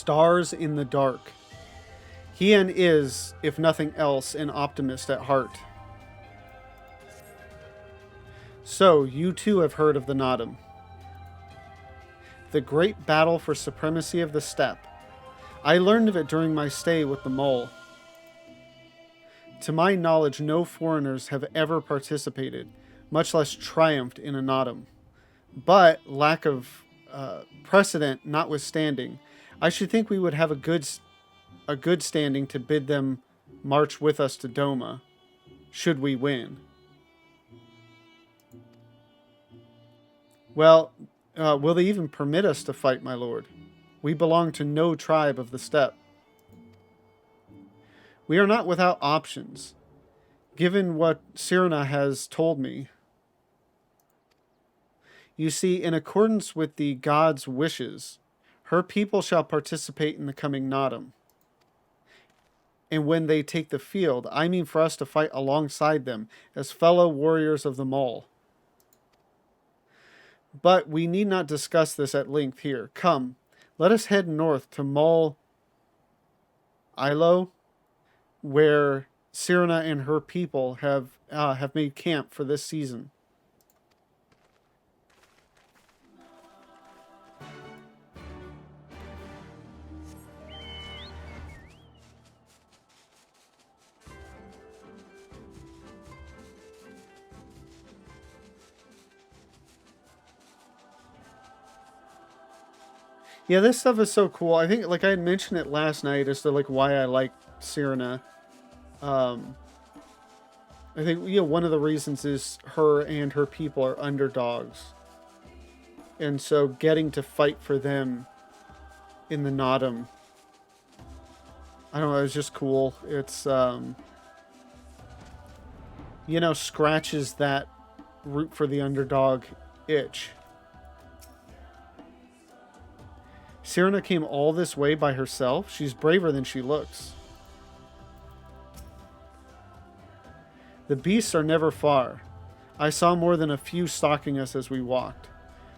Stars in the dark. Hien is, if nothing else, an optimist at heart. So, you too have heard of the Nodum. The great battle for supremacy of the steppe. I learned of it during my stay with the mole. To my knowledge, no foreigners have ever participated, much less triumphed in a Nodum. But, lack of precedent notwithstanding, I should think we would have a good standing to bid them march with us to Doma, should we win. Well, will they even permit us to fight, my lord? We belong to no tribe of the steppe. We are not without options, given what Sirna has told me. You see, in accordance with the god's wishes, her people shall participate in the coming Nodum. And when they take the field, I mean for us to fight alongside them as fellow warriors of the mole. But we need not discuss this at length here. Come, let us head north to Mol Ilo, where Sirna and her people have made camp for this season. Yeah, this stuff is so cool. I think, like I had mentioned it last night as to like why I like Sirna. I think one of the reasons is her and her people are underdogs, and so getting to fight for them in the Nodum, I don't know, it's just cool. It's scratches that root for the underdog itch. Sirna came all this way by herself. She's braver than she looks. The beasts are never far. I saw more than a few stalking us as we walked.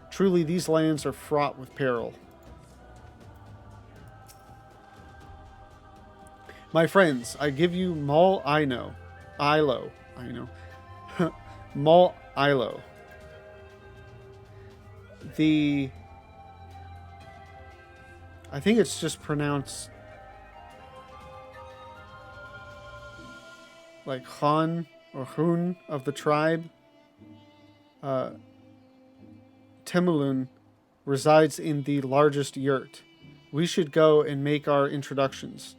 Truly, these lands are fraught with peril. My friends, I give you Mol Ilo. Mol Ilo. I think it's just pronounced like Han or Hun of the tribe. Temulun resides in the largest yurt. We should go and make our introductions.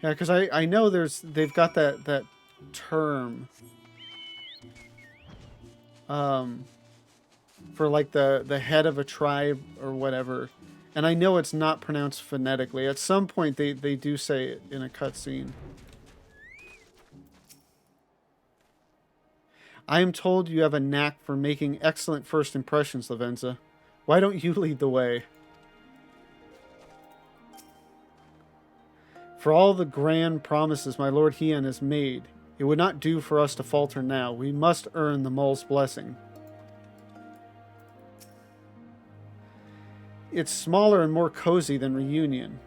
Yeah, because I know they've got that term for like the head of a tribe or whatever. And I know it's not pronounced phonetically. At some point they do say it in a cutscene. I am told you have a knack for making excellent first impressions, Lavenza. Why don't you lead the way? For all the grand promises my Lord Hien has made, it would not do for us to falter now. We must earn the mole's blessing. It's smaller and more cozy than Reunion.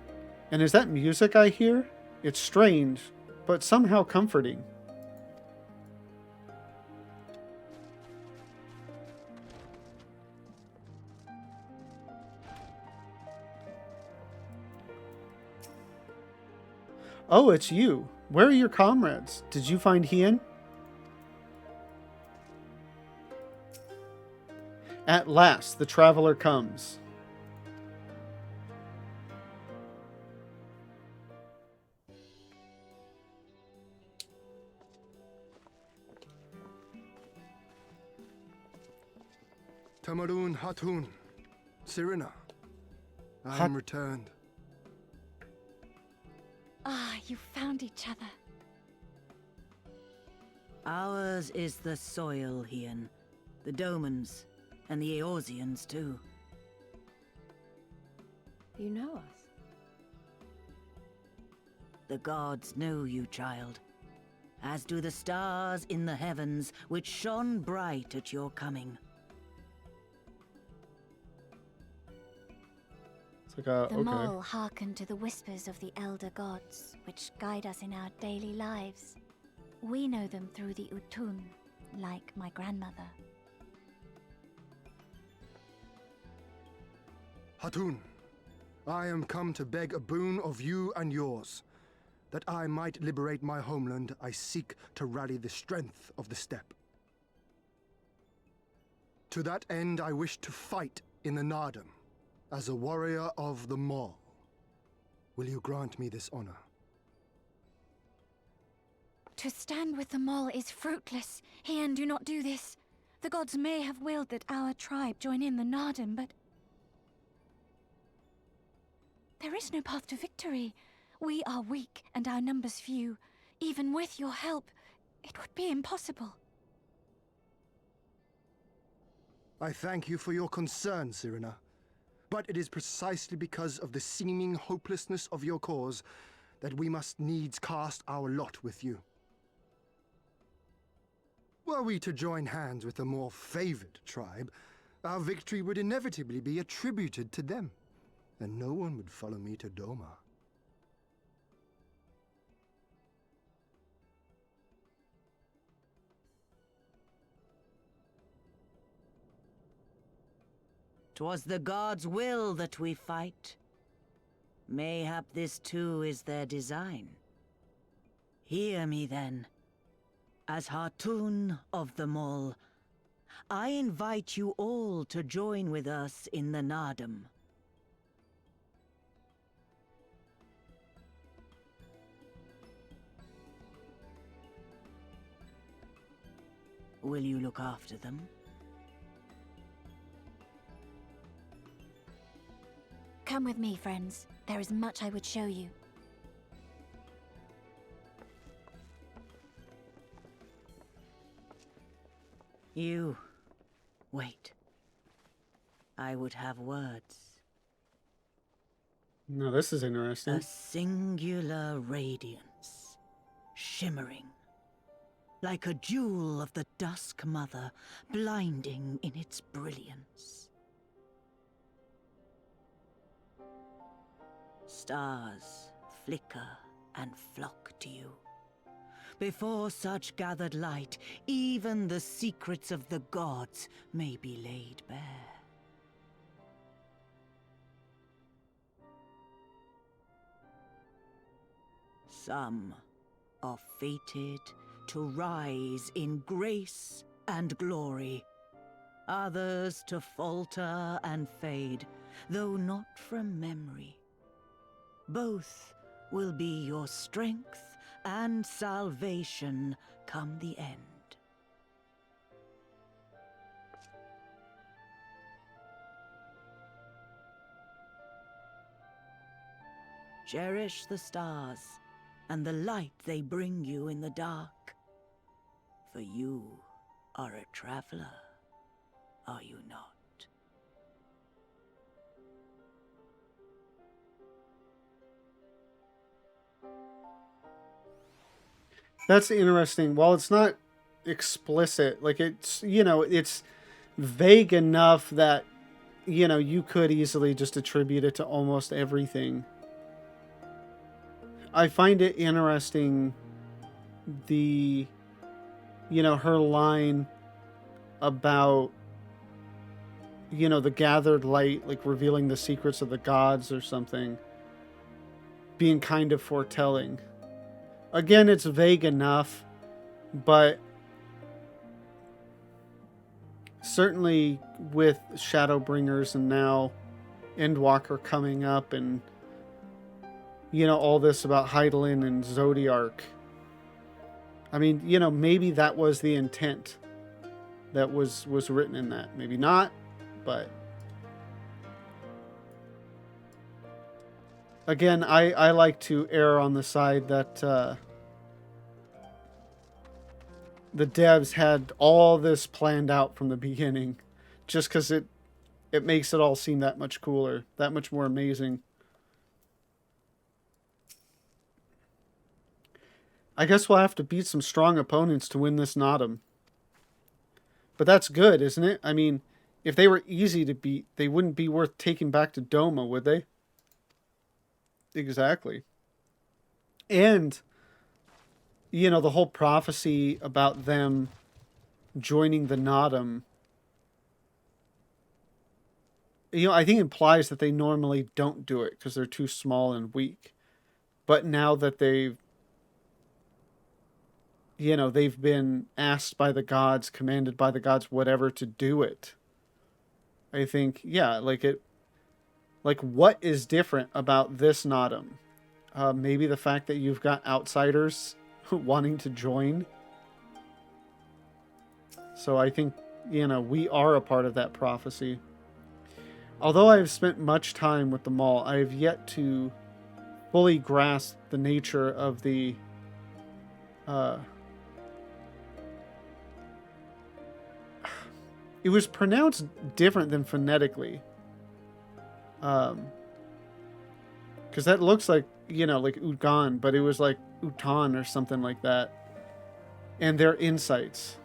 And is that music I hear? It's strange, but somehow comforting. Oh, it's you. Where are your comrades? Did you find Hien? At last, the traveler comes. Tamarun Hatun, Sirena, I am returned. Ah, you found each other. Ours is the soil, Hien. The Domans, and the Eorzeans too. You know us. The gods know you, child. As do the stars in the heavens, which shone bright at your coming. It's like a The okay. mole hearkened to the whispers of the elder gods, which guide us in our daily lives. We know them through the Utun, like my grandmother. Hatun, I am come to beg a boon of you and yours. That I might liberate my homeland, I seek to rally the strength of the steppe. To that end, I wish to fight in the Nardum as a warrior of the Mall. Will you grant me this honor? To stand with the mole is fruitless. Hien, do not do this. The gods may have willed that our tribe join in the Nardum, but there is no path to victory. We are weak and our numbers few. Even with your help, it would be impossible. I thank you for your concern, Cyrena. But it is precisely because of the seeming hopelessness of your cause that we must needs cast our lot with you. Were we to join hands with a more favored tribe, our victory would inevitably be attributed to them, and no one would follow me to Doma. "'Twas the gods' will that we fight. Mayhap this too is their design. Hear me then. As Hatun of the Mall, I invite you all to join with us in the Nardum. Will you look after them? Come with me, friends. There is much I would show you. You... wait. I would have words. No, this is A interesting. singular radiance, shimmering, like a jewel of the Dusk Mother, blinding in its brilliance. Stars flicker and flock to you. Before such gathered light, even the secrets of the gods may be laid bare. Some are fated to rise in grace and glory. Others to falter and fade, though not from memory. Both will be your strength and salvation come the end. Cherish the stars and the light they bring you in the dark. For you are a traveler, are you not? That's interesting. While it's not explicit, like it's, it's vague enough that, you could easily just attribute it to almost everything. I find it interesting, her line about, the gathered light, like revealing the secrets of the gods or something, being kind of foretelling. Again, it's vague enough, but certainly with Shadowbringers and now Endwalker coming up and, all this about Hydaelyn and Zodiark. I mean, maybe that was the intent that was written in that. Maybe not, but... Again, I like to err on the side that the devs had all this planned out from the beginning, just because it makes it all seem that much cooler, that much more amazing. I guess we'll have to beat some strong opponents to win this Nodum. But that's good, isn't it? I mean, if they were easy to beat, they wouldn't be worth taking back to Doma, would they? Exactly. And, you know, the whole prophecy about them joining the Nodum, you know, I think implies that they normally don't do it because they're too small and weak. But now that they've, you know, they've been asked by the gods, commanded by the gods, whatever, to do it, I think, yeah, like what is different about this Nodum? Maybe the fact that you've got outsiders wanting to join. So I think, you know, we are a part of that prophecy. Although I have spent much time with them all, I have yet to fully grasp the nature of the it was pronounced different than phonetically. Because that looks like, you know, like Ugan, but it was like Utan or something like that. And their insights.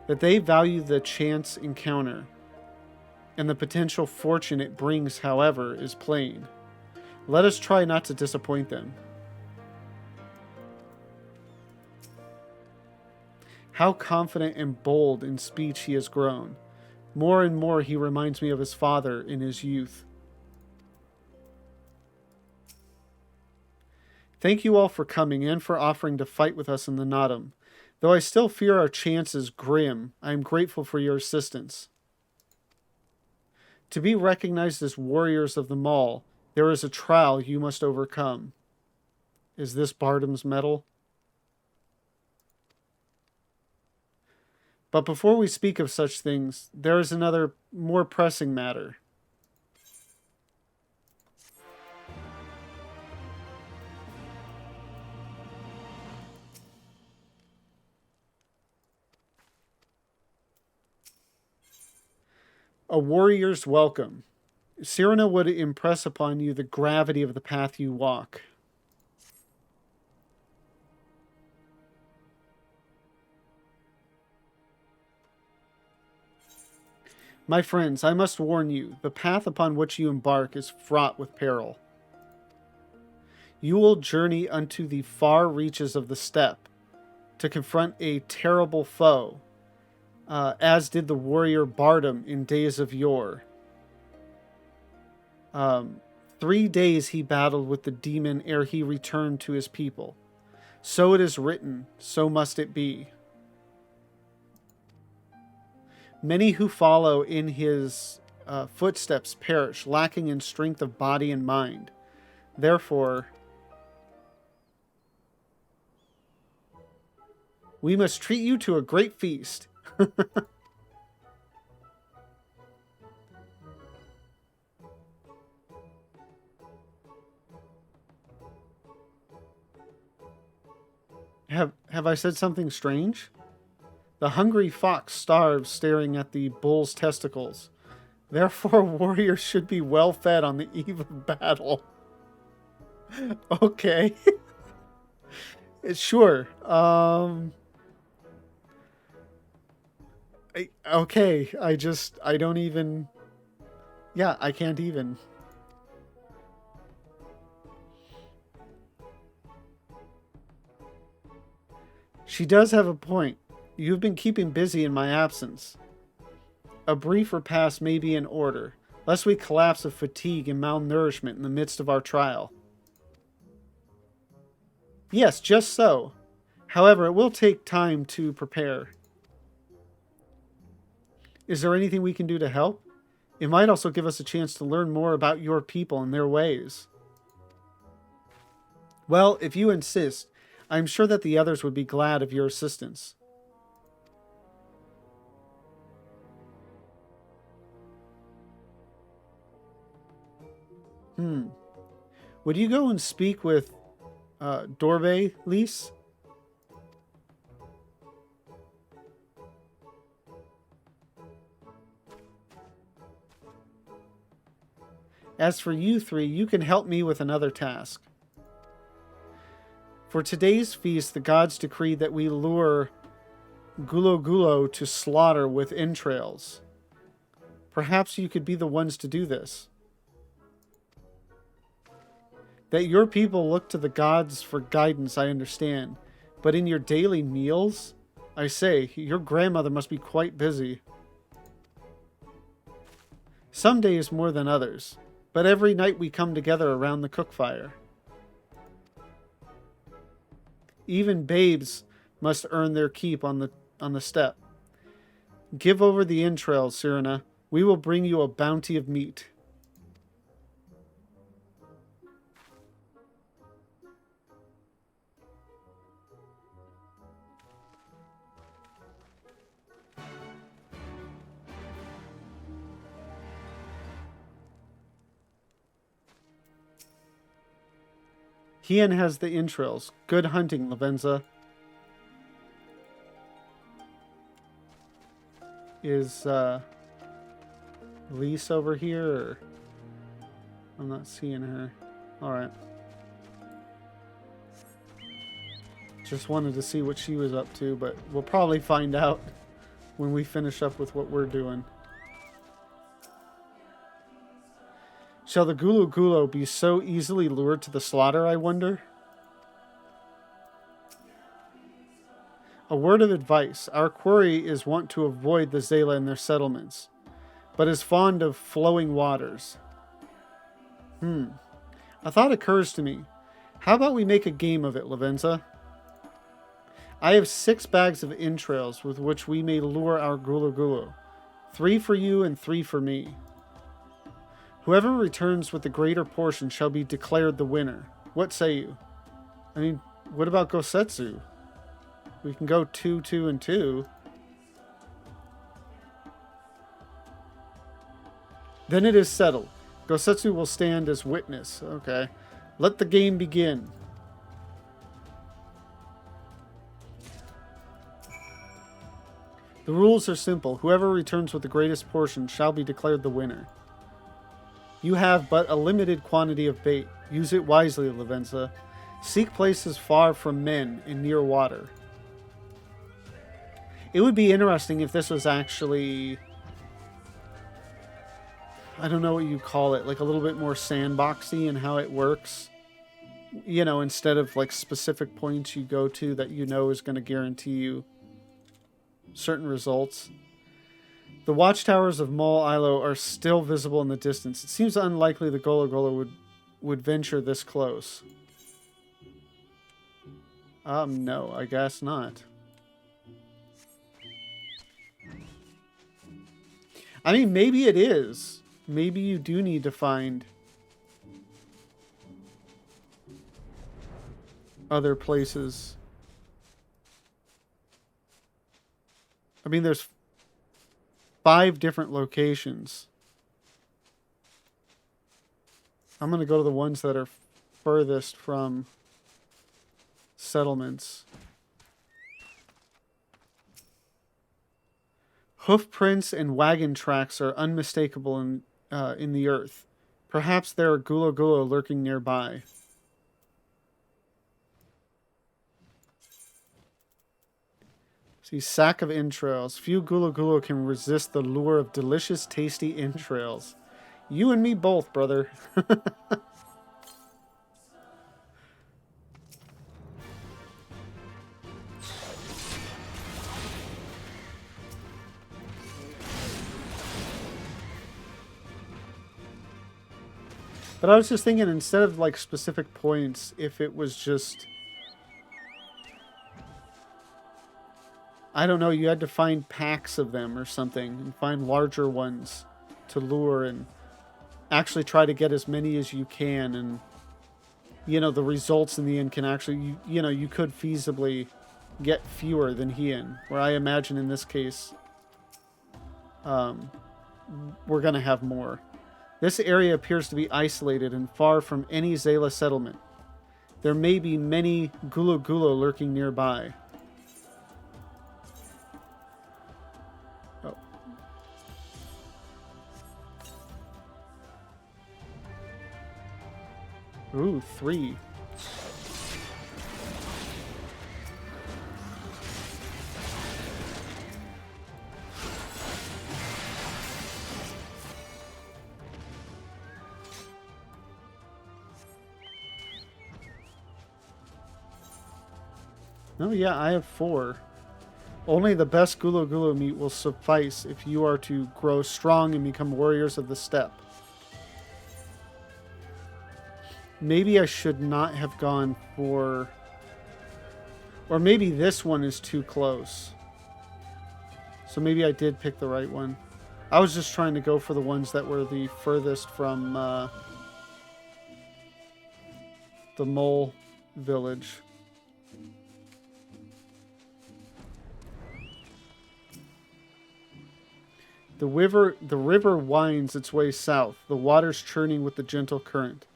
That they value the chance encounter. And the potential fortune it brings, however, is plain. Let us try not to disappoint them. How confident and bold in speech he has grown. More and more he reminds me of his father in his youth. Thank you all for coming and for offering to fight with us in the Nodum. Though I still fear our chances grim, I am grateful for your assistance. To be recognized as warriors of the Maul, there is a trial you must overcome. Is this Bardam's medal? But before we speak of such things, there is another, more pressing matter. A warrior's welcome. Cyrano would impress upon you the gravity of the path you walk. My friends, I must warn you, the path upon which you embark is fraught with peril. You will journey unto the far reaches of the steppe to confront a terrible foe, as did the warrior Bardam in days of yore. 3 days he battled with the demon ere he returned to his people. So it is written, so must it be. Many who follow in his footsteps perish, lacking in strength of body and mind. Therefore, we must treat you to a great feast. Have I said something strange? The hungry fox starves staring at the bull's testicles. Therefore, warriors should be well fed on the eve of battle. Okay. Sure. Okay. I don't even... Yeah, I can't even. She does have a point. You've been keeping busy in my absence. A brief repast may be in order, lest we collapse of fatigue and malnourishment in the midst of our trial. Yes, just so. However, it will take time to prepare. Is there anything we can do to help? It might also give us a chance to learn more about your people and their ways. Well, if you insist, I am sure that the others would be glad of your assistance. Would you go and speak with Dorbe, Lise? As for you three, you can help me with another task. For today's feast, the gods decreed that we lure Gulo Gulo to slaughter with entrails. Perhaps you could be the ones to do this. That your people look to the gods for guidance, I understand. But in your daily meals, I say, your grandmother must be quite busy. Some days more than others, but every night we come together around the cook fire. Even babes must earn their keep on the step. Give over the entrails, Cyrena. We will bring you a bounty of meat. Hien has the entrails. Good hunting, Lavenza. Is Lise over here? Or... I'm not seeing her. Alright. Just wanted to see what she was up to, but we'll probably find out when we finish up with what we're doing. Shall the Gulu Gulo be so easily lured to the slaughter, I wonder? A word of advice. Our quarry is wont to avoid the Zela in their settlements, but is fond of flowing waters. A thought occurs to me. How about we make a game of it, Lavenza? I have 6 bags of entrails with which we may lure our Gulu Gulo. 3 for you and 3 for me. Whoever returns with the greater portion shall be declared the winner. What say you? I mean, what about Gosetsu? We can go 2, 2, and 2. Then it is settled. Gosetsu will stand as witness. Okay. Let the game begin. The rules are simple. Whoever returns with the greatest portion shall be declared the winner. You have but a limited quantity of bait. Use it wisely, Lavenza. Seek places far from men and near water. It would be interesting if this was actually... I don't know what you call it. Like a little bit more sandboxy in how it works. You know, instead of like specific points you go to that you know is going to guarantee you certain results. The watchtowers of Mol Ilo are still visible in the distance. It seems unlikely the Golo Golo would venture this close. No, I guess not. I mean, maybe it is. Maybe you do need to find other places. I mean, there's 5 different locations. I'm going to go to the ones that are furthest from settlements. Hoof prints and wagon tracks are unmistakable in the earth. Perhaps there are Gulo Gulo lurking nearby. See, sack of entrails. Few Gulo Gulo can resist the lure of delicious, tasty entrails. You and me both, brother. But I was just thinking, instead of like specific points, if it was just... I don't know, you had to find packs of them or something, and find larger ones to lure, and actually try to get as many as you can, and, you know, the results in the end can actually, you know, you could feasibly get fewer than Hien, where I imagine in this case, we're going to have more. This area appears to be isolated and far from any Zela settlement. There may be many Gulo Gulo lurking nearby. Oh. Ooh, 3. Oh yeah, I have 4. Only the best gulo gulo meat will suffice if you are to grow strong and become warriors of the steppe. Maybe I should not have gone for... Or maybe this one is too close. So maybe I did pick the right one. I was just trying to go for the ones that were the furthest from the mole village. The river winds its way south, the waters churning with the gentle current.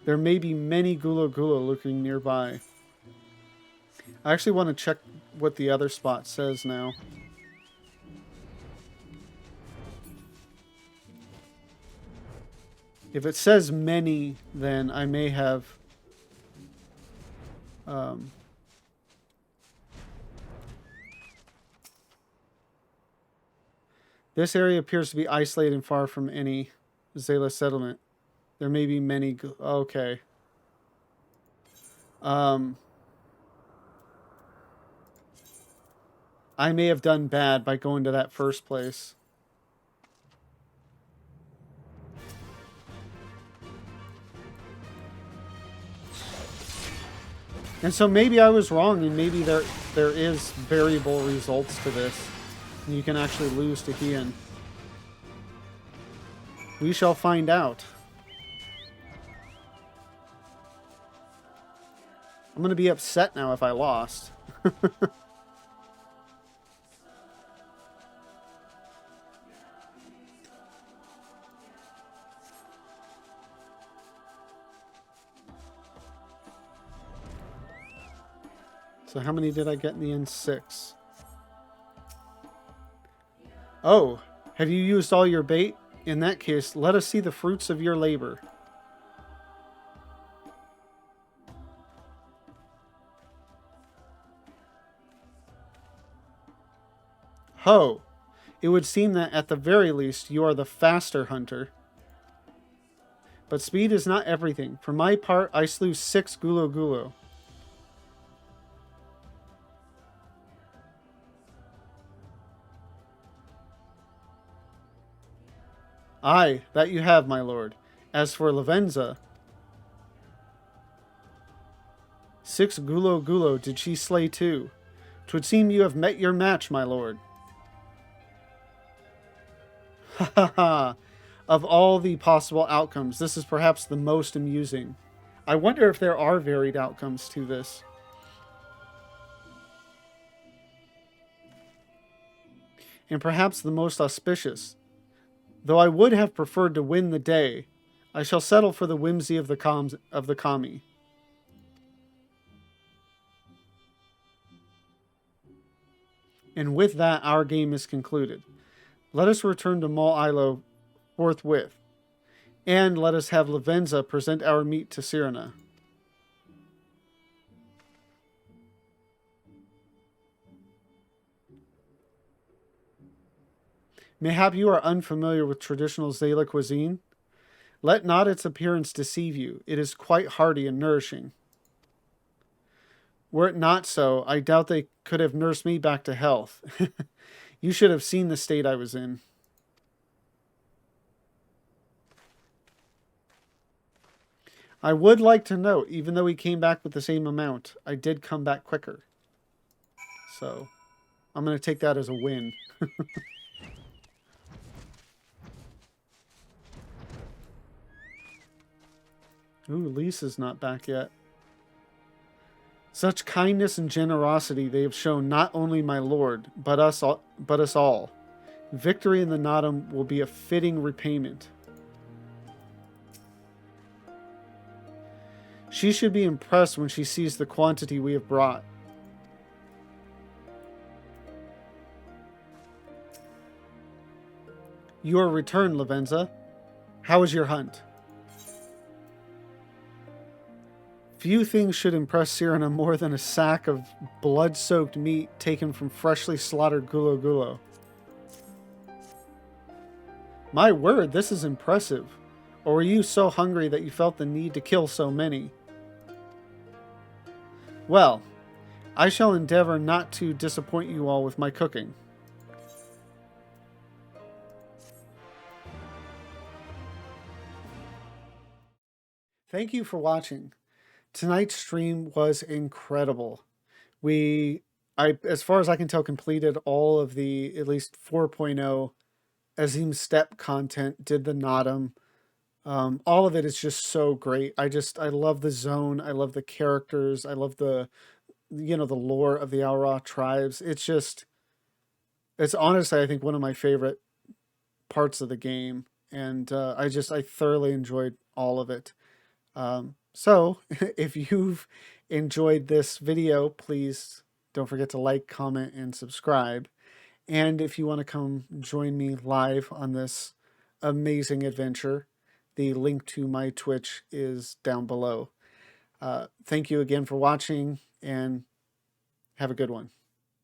There may be many gulo gulo lurking nearby. I actually want to check what the other spot says now. If it says many, then I may have... This area appears to be isolated and far from any Zayla settlement. There may be many... Okay. I may have done bad by going to that first place. And so maybe I was wrong, and maybe there is variable results to this. And you can actually lose to Hien. We shall find out. I'm going to be upset now if I lost. So how many did I get in the end? 6. Oh, have you used all your bait? In that case, let us see the fruits of your labor. Ho! It would seem that at the very least you are the faster hunter. But speed is not everything. For my part, I slew 6 gulo gulo. Aye, that you have, my lord. As for Lavenza, 6 gulo gulo did she slay too. 'Twould seem you have met your match, my lord. Ha ha ha! Of all the possible outcomes, this is perhaps the most amusing. I wonder if there are varied outcomes to this. And perhaps the most auspicious. Though I would have preferred to win the day, I shall settle for the whimsy of the kami. And with that, our game is concluded. Let us return to Mol Ilo forthwith, and let us have Lavenza present our meat to Cyrena. Mayhap you are unfamiliar with traditional Zayla cuisine? Let not its appearance deceive you. It is quite hearty and nourishing. Were it not so, I doubt they could have nursed me back to health. You should have seen the state I was in. I would like to note, even though he came back with the same amount, I did come back quicker. So, I'm going to take that as a win. Ooh, Lisa's not back yet. Such kindness and generosity they have shown not only my lord, but us all. Victory in the Naadam will be a fitting repayment. She should be impressed when she sees the quantity we have brought. Your return, Lavenza. How was your hunt? Few things should impress Cyrena more than a sack of blood-soaked meat taken from freshly slaughtered gulo gulo. My word, this is impressive. Or were you so hungry that you felt the need to kill so many? Well, I shall endeavor not to disappoint you all with my cooking. Thank you for watching. Tonight's stream was incredible. As far as I can tell, completed all of the at least 4.0 Azim Step content, did the Nodum. All of it is just so great. I love the zone. I love the characters. I love the lore of the Aura tribes. It's honestly, I think, one of my favorite parts of the game. And I thoroughly enjoyed all of it. So if you've enjoyed this video, please don't forget to like, comment, and subscribe. And if you want to come join me live on this amazing adventure, the link to my Twitch is down below. Thank you again for watching, and have a good one.